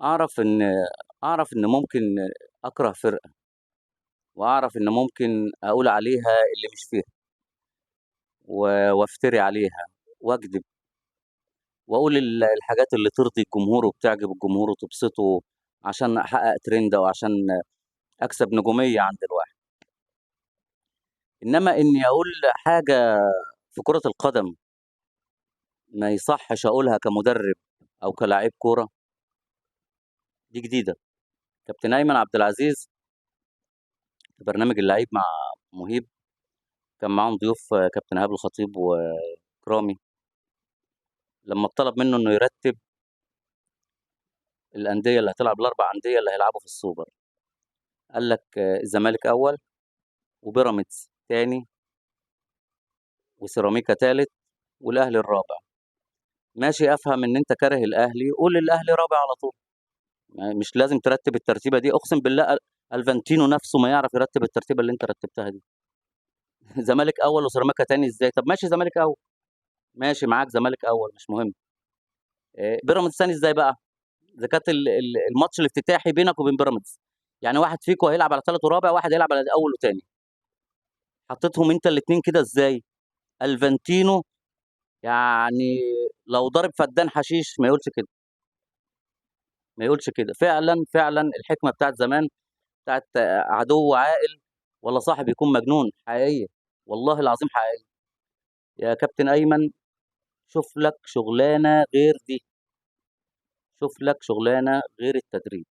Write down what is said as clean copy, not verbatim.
أعرف إن أعرف إن ممكن أكره فرقة، وأعرف إن ممكن أقول عليها اللي مش فيها، وأفتري عليها وأكدب وأقول الحاجات اللي ترضي الجمهور وبتعجب الجمهور وتبسطه عشان أحقق ترند أو عشان أكسب نجومية عند الواحد. إنما إني أقول حاجة في كرة القدم ما يصحش أقولها كمدرب أو كلاعب كورة، دي جديدة. كابتن أيمن عبد العزيز في برنامج اللعيب مع مهيب كان معاهم ضيوف كابتن إيهاب الخطيب وإكرامي، لما اتطلب منه إنه يرتب الأندية اللي هتلعب الأربع أندية اللي هيلعبوا في السوبر، قال لك الزمالك أول وبيراميدز تاني وسيراميكا تالت والأهلي الرابع. ماشي، أفهم إن أنت كاره الأهلي، قول الأهلي رابع على طول، يعني مش لازم ترتب الترتيبة دي. أقسم بالله الفانتينو نفسه ما يعرف يرتب الترتيبة اللي أنت رتبتها دي. زمالك أول وسيراميكا تاني إزاي؟ طب ماشي زمالك أول، ماشي معاك زمالك أول مش مهم. بيراميدز تاني إزاي بقى؟ إذا كانت الماتش الافتتاحي بينك وبين بيراميدز، يعني واحد فيكم هيلعب على ثالث ورابع، واحد هيلعب على اول وثاني، حطيتهم انت الاثنين كده ازاي؟ الفانتينو يعني لو ضرب فدان حشيش ما يقولش كده، ما يقولش كده. فعلا فعلا الحكمه بتاعت زمان، بتاعت عدو عاقل ولا صاحب يكون مجنون، حقيقيه، والله العظيم حقيقيه. يا كابتن ايمن، شوف لك شغلانه غير دي، شوف لك شغلانه غير التدريب.